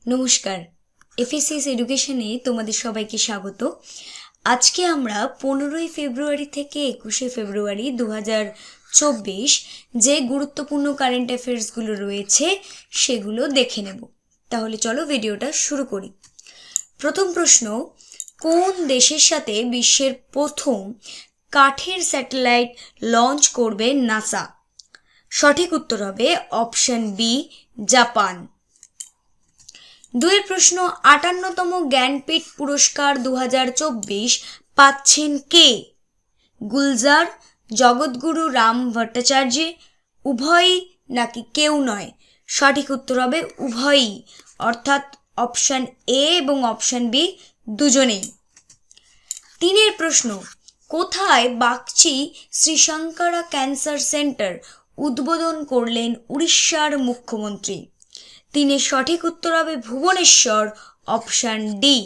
নমস্কার, এফএসএস এডুকেশনে তোমাদের সবাইকে স্বাগত। আজকে আমরা 15ই ফেব্রুয়ারি থেকে 21শে ফেব্রুয়ারি 2024 যে গুরুত্বপূর্ণ কারেন্ট অ্যাফেয়ার্সগুলো রয়েছে সেগুলো দেখে নেব। তাহলে চলো ভিডিওটা শুরু করি। প্রথম প্রশ্ন, কোন দেশের সাথে বিশ্বের প্রথম কাঠের স্যাটেলাইট লঞ্চ করবে নাসা? সঠিক উত্তর হবে অপশন বি, জাপান। দুয়ের প্রশ্ন, 58তম জ্ঞানপীঠ পুরস্কার 2024 পাচ্ছেন কে? গুলজার, জগৎগুরু রাম ভট্টাচার্য, উভয়ই নাকি কেউ নয়? সঠিক উত্তর হবে উভয়ই, অর্থাৎ অপশন এ এবং অপশন বি দুজনেই। তিনের প্রশ্ন, কোথায় বাগচি শ্রী শঙ্করা ক্যান্সার সেন্টার উদ্বোধন করলেন উড়িষ্যার মুখ্যমন্ত্রী? তিনের সঠিক উত্তর হবে ভুবনেশ্বর, অপশন ডি।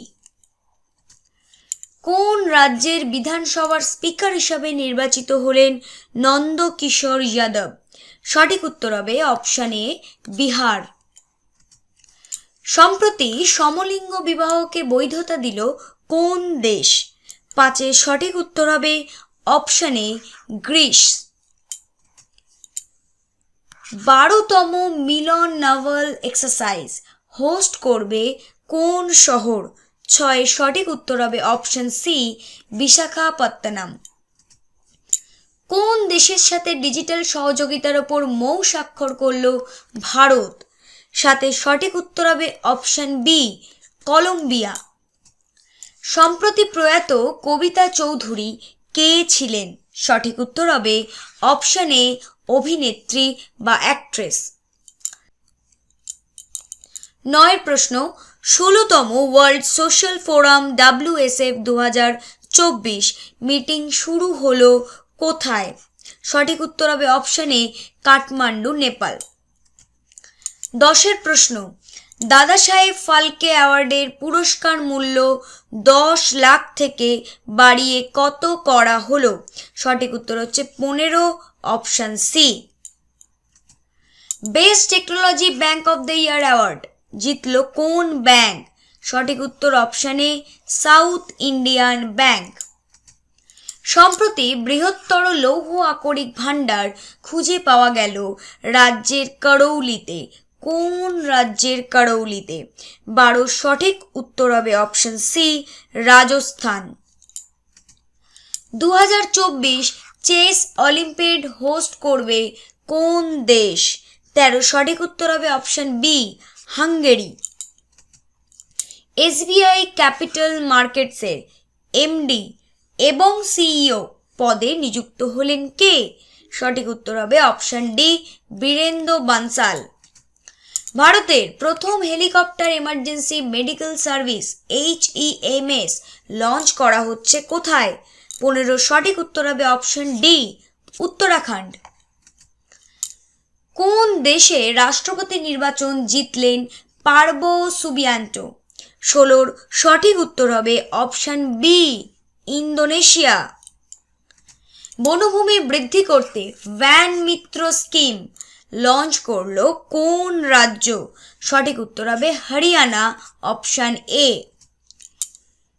কোন রাজ্যের বিধানসভার স্পিকার হিসাবে নির্বাচিত হলেন নন্দ কিশোর যাদব? সঠিক উত্তর হবে অপশন এ, বিহার। সম্প্রতি সমলিঙ্গ বিবাহকে বৈধতা দিল কোন দেশ? পাঁচের সঠিক উত্তর হবে অপশন এ, গ্রিস। 12তম মিলন নাভাল এক্সারসাইজ হোস্ট করবে কোন শহর? ছয়ের সঠিক উত্তর হবে অপশন সি, বিশাখাপত্তনম। কোন দেশের সাথে ডিজিটাল সহযোগিতার ওপর মৌ স্বাক্ষর করল ভারত? সাতের সঠিক উত্তর হবে অপশন বি, কলম্বিয়া। সম্প্রতি প্রয়াত কবিতা চৌধুরী কে ছিলেন? সঠিক উত্তর হবে অপশন এ, অভিনেত্রী বা অ্যাক্ট্রেস। নয়ের প্রশ্ন, 16তম world social forum WSF 2024 meeting শুরু হলো কোথায়? সঠিক উত্তর হবে অপশন এ, কাঠমান্ডু, নেপাল। 10এর প্রশ্ন, দাদা সাহেব ফালকে অ্যাওয়ার্ডের পুরস্কার মূল্য 10 লাখ থেকে বাড়িয়ে কত করা হলো? সঠিক উত্তর হচ্ছে 15, option C. Best technology bank of the year award জিতল কোন ব্যাংক? সঠিক উত্তর option A, South Indian Bank. সম্প্রতি বৃহত্তর লৌহ আকরিক ভাণ্ডার খুঁজে পাওয়া গেল রাজ্যের করৌলিতে। কোন রাজ্যের করৌলিতে? 12 সঠিক উত্তর হবে option C, Rajasthan. 2024 chess olympiad host করবে কোন দেশ? 13 সঠিক উত্তর হবে অপশন বি, হাঙ্গেরি। SBI ক্যাপিটাল মার্কেটসের এমডি এবং সিইও পদে নিযুক্ত হলেন কে? সঠিক উত্তর হবে অপশন ডি, বীরেন্দ্র বানসাল। ভারতের প্রথম helicopter emergency medical service HEMS launch করা হচ্ছে কোথায়? 15 সঠিক উত্তর হবে অপশন ডি, উত্তরাখণ্ড। কোন দেশে রাষ্ট্রপতি নির্বাচন জিতলেন পার্বো সুবিয়ান্টো? 16 সঠিক উত্তর হবে অপশন বি, ইন্দোনেশিয়া। বনভূমি বৃদ্ধি করতে ভ্যান মিত্র স্কিম লঞ্চ করলো কোন রাজ্য? সঠিক উত্তর হবে Haryana, option A.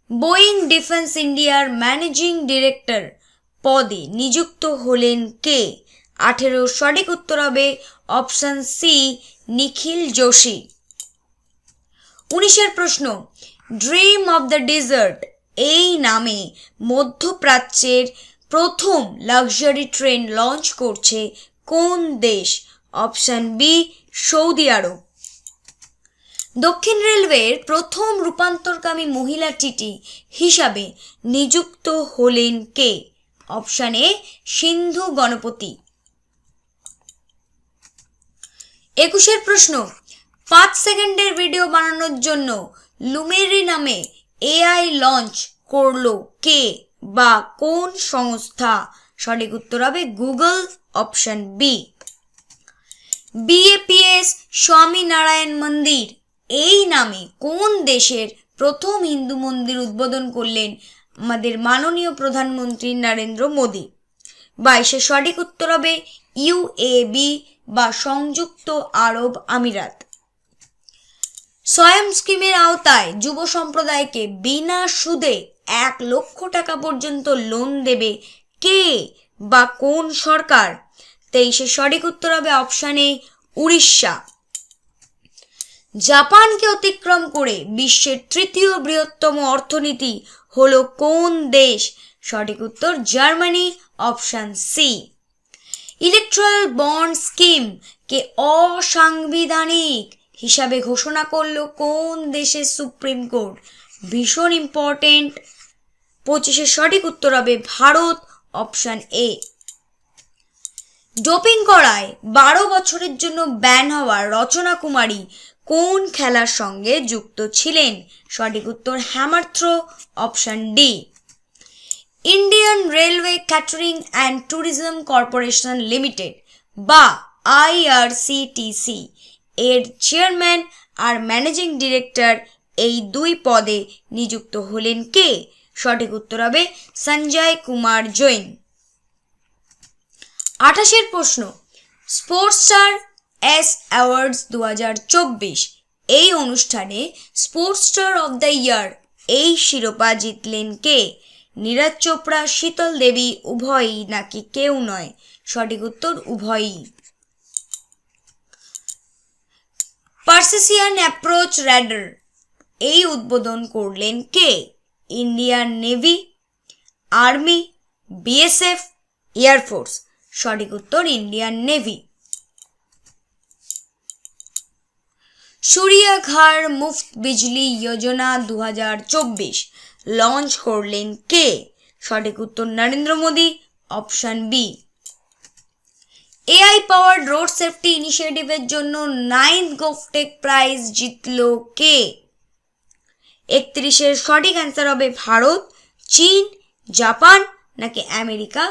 Boeing defence ইন্ডিয়ার ম্যানেজিং ডিরেক্টর পদে নিযুক্ত হলেন কে? 18 সঠিক উত্তর হবে অপশন সি, নিখিল যোশী। 19এর প্রশ্ন, ড্রিম অফ দ্য ডেজার্ট এই নামে মধ্যপ্রাচ্যের প্রথম লাক্সারি ট্রেন লঞ্চ করছে কোন দেশ? অপশন বি, সৌদি আরব। দক্ষিণ রেলওয়ের প্রথম রূপান্তরকামী মহিলা টিটি হিসাবে নিযুক্ত হলেন কে? অপশন এ, সিন্ধু গণপতি। 21এর প্রশ্ন, 5 সেকেন্ডের ভিডিও বানানোর জন্য লুমেরি নামে AI লঞ্চ করলো কে বা কোন সংস্থা? সঠিক উত্তর হবে Google, option B. BAPS Swaminarayan মন্দির এই নামে কোন দেশের প্রথম হিন্দু মন্দির উদ্বোধন করলেন আমাদের মাননীয় প্রধানমন্ত্রী নরেন্দ্র মোদী? 22 সঠিক উত্তর হবে UAB বা সংযুক্ত আরব আমিরাত। স্বয়ং স্কিমের আওতায় যুব সম্প্রদায়কে বিনা সুদে 1,00,000 টাকা পর্যন্ত লোন দেবে কে বা কোন সরকার? 23 সঠিক উত্তর হবে অপশন এ উড়িষ্যা। জাপানকে অতিক্রম করে বিশ্বের তৃতীয় বৃহত্তম অর্থনীতি হলো কোন দেশ? সঠিক উত্তর Germany, option C. Electoral bond scheme কে অসাংবিধানিক হিসাবে ঘোষণা করলো কোন দেশের সুপ্রিম কোর্ট? ভীষণ ইম্পর্টেন্ট। 25 সঠিক উত্তর হবে ভারত, অপশন এ। ডোপিং করায় 12 বছরের জন্য ব্যান হওয়া রচনা কুমারী কোন খেলার সঙ্গে যুক্ত ছিলেন? সঠিক উত্তর hammer throw, option D. Indian railway catering and tourism corporation limited বা IRCTC এর চেয়ারম্যান আর ম্যানেজিং ডিরেক্টর এই দুই পদে নিযুক্ত হলেন কে? সঠিক উত্তর হবে সঞ্জয় কুমার জৈন। 28 প্রশ্ন, স্পোর্টস স্টার এস অ্যাওয়ার্ডস 2024 এই অনুষ্ঠানে স্পোর্টস স্টার অফ দ্য ইয়ার এই শিরোপা জিতলেন কে? নীরজ চোপড়া, শীতল দেবী, উভয়ই নাকি কেউ নয়? সঠিক উত্তর উভয়ই। পার্সিসিয়ান অ্যাপ্রোচ র্যাডার এই উদ্বোধন করলেন কে? Indian navy, army, BSF, air force? সঠিক উত্তর ইন্ডিয়ান নেভি। সূর্য ঘর মুফত বিজলি যোজনা 2024 লঞ্চ করলেন কে? সঠিক উত্তর Narendra Modi, option B. AI powered road safety ইনিশিয়েটিভের জন্য 9th গোফটেক প্রাইজ জিতল কে? 31 সঠিক অ্যান্সার হবে ভারত, চীন, জাপান নাকি আমেরিকা?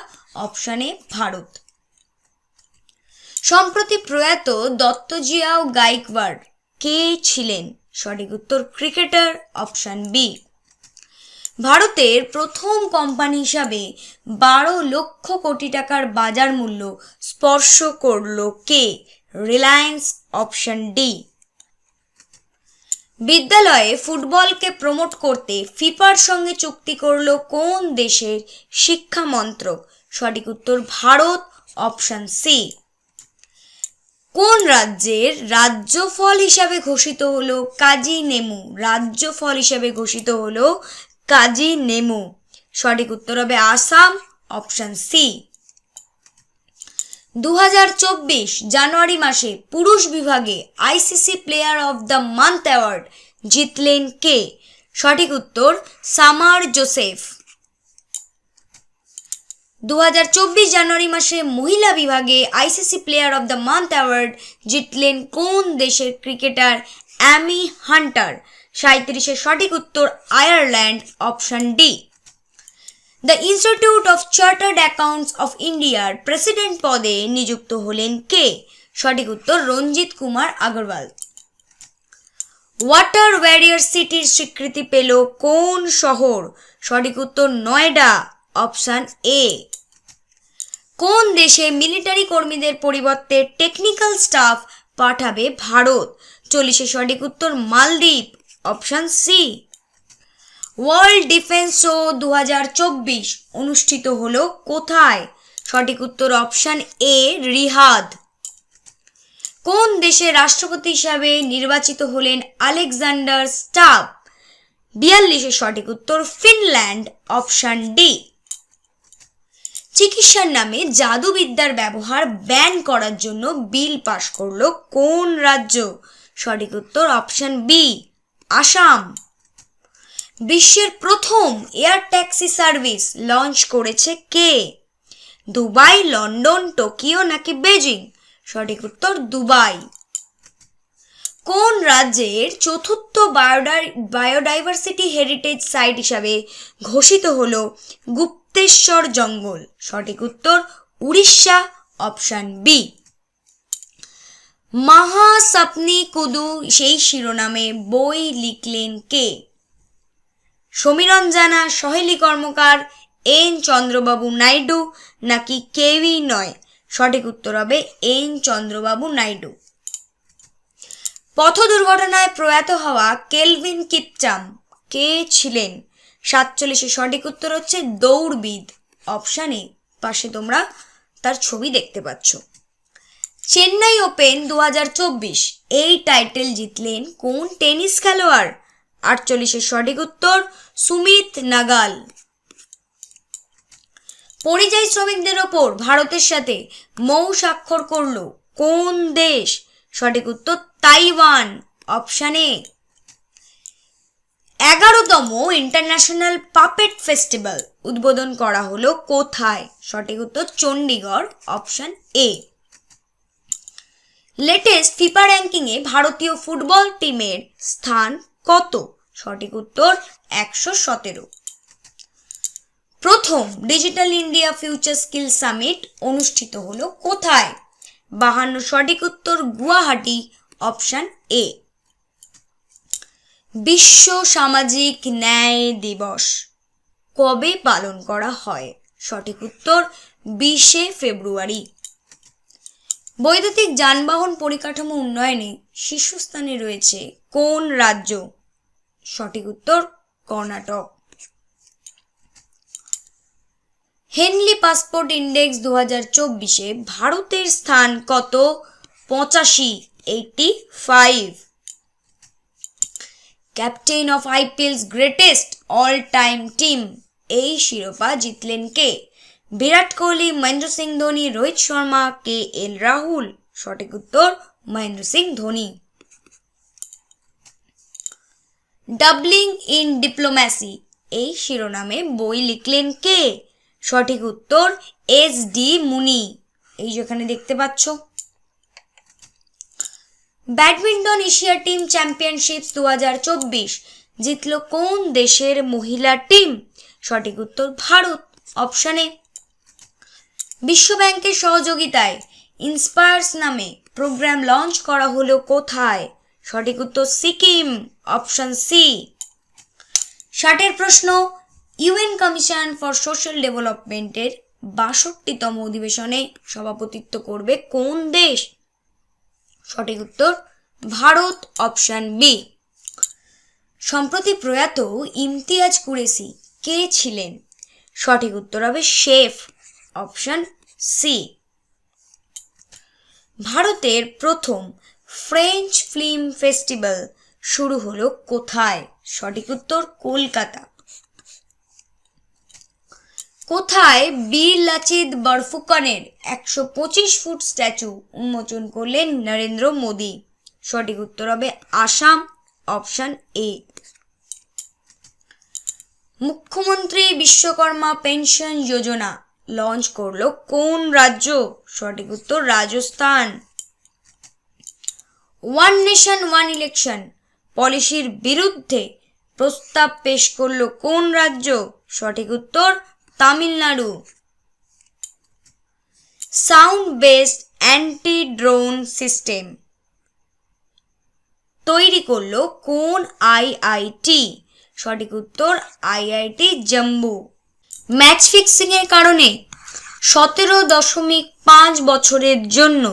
অপশনে ভারত। সম্প্রতি প্রয়াত দত্তজিয়াও গাইকওয়াড় কে ছিলেন? সঠিক উত্তর ক্রিকেটার, অপশন বি। ভারতের প্রথম কোম্পানি হিসাবে 12 লক্ষ কোটি টাকার বাজার মূল্য স্পর্শ করল কে? Reliance, option D. বিদ্যালয়ে ফুটবলকে প্রমোট করতে ফিফার সঙ্গে চুক্তি করল কোন দেশের শিক্ষা মন্ত্রক? সঠিক উত্তর ভারত, অপশন সি। কোন রাজ্যের রাজ্য ফল হিসাবে ঘোষিত হলো কাজি নেমু? রাজ্য ফল হিসাবে ঘোষিত হলো কাজি নেমু। সঠিক উত্তর হবে আসাম, অপশন সি। 2024 জানুয়ারি মাসে পুরুষ বিভাগে ICC player of the month award জিতলেন কে? সঠিক উত্তর সামার জোসেফ। 2024 জানুয়ারি মাসে মহিলা বিভাগে ICC player of the month award জিতলেন কোন দেশের ক্রিকেটার? অ্যামি হান্টার। 37 সঠিক উত্তর Ireland, option D. The institute of chartered accounts of ইন্ডিয়ার প্রেসিডেন্ট পদে নিযুক্ত হলেন কে? সঠিক উত্তর রঞ্জিত কুমার আগরওয়াল। ওয়াটার ওয়ারিয়র সিটির স্বীকৃতি পেল কোন শহর? সঠিক উত্তর নয়ডা, অপশন এ। কোন দেশে মিলিটারি কর্মীদের পরিবর্তে টেকনিক্যাল স্টাফ পাঠাবে ভারত? 40 সঠিক উত্তর মালদ্বীপ, option C. World defence show 2024 অনুষ্ঠিত হলো কোথায়? সঠিক উত্তর অপশন এ রিয়াদ। কোন দেশের রাষ্ট্রপতি হিসাবে নির্বাচিত হলেন আলেকজান্ডার স্টাব? 42 সঠিক উত্তর ফিনল্যান্ড, অপশন ডি। চিকিৎসার নামে জাদুবিদ্যার ব্যবহার ব্যান করার জন্য বিল পাশ করলো কোন রাজ্য? সঠিক উত্তর অপশন বি আসাম। বিশ্বের প্রথম এয়ার ট্যাক্সি সার্ভিস লঞ্চ করেছে কে? দুবাই, লন্ডন, টোকিও নাকি বেজিং? সঠিক উত্তর দুবাই। কোন রাজ্যের চতুর্থ বায়োডাইভার্সিটি হেরিটেজ সাইট হিসাবে ঘোষিত হলো গুপ্তেশ্বর জঙ্গল? সঠিক উত্তর উড়িষ্যা, অপশন বি। মহাসপনি কুদু সেই শিরোনামে বই লিখলেন কে? সমীরণ জানা, সহেলী কর্মকার, এন চন্দ্রবাবু নাইডু নাকি কেউই নয়? সঠিক উত্তর হবে এন চন্দ্রবাবু নাইডু। পথ দুর্ঘটনায় প্রয়াত হওয়া কেলভিন কিপচাম কে ছিলেন? 47 সঠিক উত্তর হচ্ছে দৌড়বিদ, অপশন এ। পাশে তোমরা তার ছবি দেখতে পাচ্ছ। চেন্নাই ওপেন 2024 এই টাইটেল জিতলেন কোন টেনিস খেলোয়াড়? 48 সঠিক উত্তর সুমিত নাগাল। পরিযায়ী শ্রমিকদের ওপর ভারতের সাথে মৌ স্বাক্ষর করল কোন দেশ? সঠিক উত্তর তাইওয়ান, অপশন এ। 11তম ইন্টারন্যাশনাল পাপেট ফেস্টিভ্যাল উদ্বোধন করা হলো কোথায়? সঠিক উত্তর Chandigarh, option A. Latest FIFA ranking এ ভারতীয় ফুটবল টিমের স্থান কত? সঠিক উত্তর 117। প্রথম digital India future skill summit অনুষ্ঠিত হলো কোথায়? 52 সঠিক উত্তর গুয়াহাটি, অপশন এ। বিশ্ব সামাজিক ন্যায় দিবস কবে পালন করা হয়? সঠিক উত্তর 20 ফেব্রুয়ারি। বৈদ্যুতিক যানবাহন পরিকাঠামো উন্নয়নে শীর্ষস্থানে রয়েছে কোন রাজ্য? সঠিক উত্তর কর্ণাটক। হেনলি পাসপোর্ট ইন্ডেক্স 2024 ভারতের স্থান কত? 85। Captain of IPL's greatest all time team এই শিরোপা জিতলেন কে? বিরাট কোহলি, মহেন্দ্র সিং ধোনি, রোহিত শর্মা, KL রাহুল? সঠিক উত্তর Mahendra Singh Dhoni. Doubling in diplomacy এই শিরোনামে বই লিখলেন কে? সঠিক উত্তর SD মুনি, এই যেখানে দেখতে পাচ্ছ। ব্যাডমিন্টন এশিয়া টিম চ্যাম্পিয়নশিপস 2024 জিতল কোন দেশের মহিলা টিম? সঠিক উত্তর ভারত, অপশন এ। বিশ্ব ব্যাংকের সহযোগিতায় ইন্সপায়ার্স নামে প্রোগ্রাম লঞ্চ করা হলো কোথায়? সঠিক উত্তর সিকিম, অপশন সি। 60 প্রশ্ন, UN কমিশন ফর সোশ্যাল ডেভেলপমেন্টের 62তম অধিবেশনে সভাপতিত্ব করবে কোন দেশ? সঠিক উত্তর ভারত, অপশন বি। সম্প্রতি প্রয়াত ইমতিয়াজ কুরেশি কে ছিলেন? সঠিক উত্তর হবে শেফ, অপশন সি। ভারতের প্রথম ফ্রেঞ্চ ফিল্ম ফেস্টিভ্যাল শুরু হলো কোথায়? সঠিক উত্তর কলকাতা। কোথায় বীর লাচিত বরফুকনের 125 ফুট স্ট্যাচু উন্মোচন করলেন নরেন্দ্র মোদী? সঠিক উত্তর হবে আসাম, অপশন এ। মুখ্যমন্ত্রী বিশ্বকর্মা পেনশন যোজনা লঞ্চ করলো কোন রাজ্য? সঠিক উত্তর Rajasthan. One nation one election পলিসির বিরুদ্ধে প্রস্তাব পেশ করলো কোন রাজ্য? সঠিক উত্তর Tamil Nadu. Sound based anti drone system তৈরি করলো কোন IIT? সঠিক উত্তর IIT জম্মু। ম্যাচ ফিক্সিং এর কারণে 17.5 বছরের জন্য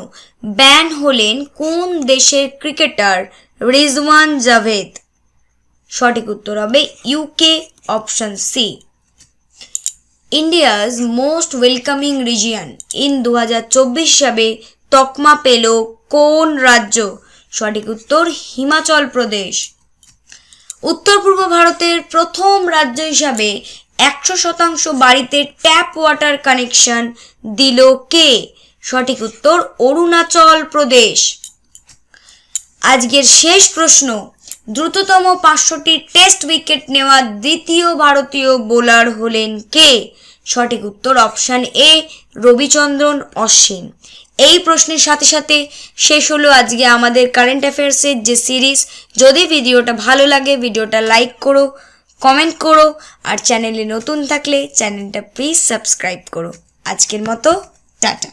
ব্যান হলেন কোন দেশের ক্রিকেটার রিজওয়ান জাভেদ? সঠিক উত্তর হবে UK, option C. India's most welcoming region in 2024 হিসাবে তকমা পেল কোন রাজ্য? সঠিক উত্তর হিমাচল প্রদেশ। উত্তর পূর্ব ভারতের প্রথম রাজ্য হিসাবে 100% বাড়িতে ট্যাপ ওয়াটার কানেকশন দিল কে? সঠিক উত্তর অরুণাচল প্রদেশ। আজকের শেষ প্রশ্ন, দ্রুততম 500টি টেস্ট উইকেট নেওয়া দ্বিতীয় ভারতীয় বোলার হলেন কে? সঠিক উত্তর অপশন এ রবিচন্দ্রন অশ্বিন। এই প্রশ্নের সাথে সাথে শেষ হলো আজকে আমাদের কারেন্ট অ্যাফেয়ার্সের যে সিরিজ। যদি ভিডিওটা ভালো লাগে ভিডিওটা লাইক করো, কমেন্ট করো, আর চ্যানেলে নতুন থাকলে চ্যানেলটা প্লিজ সাবস্ক্রাইব করো। আজকের মতো টাটা।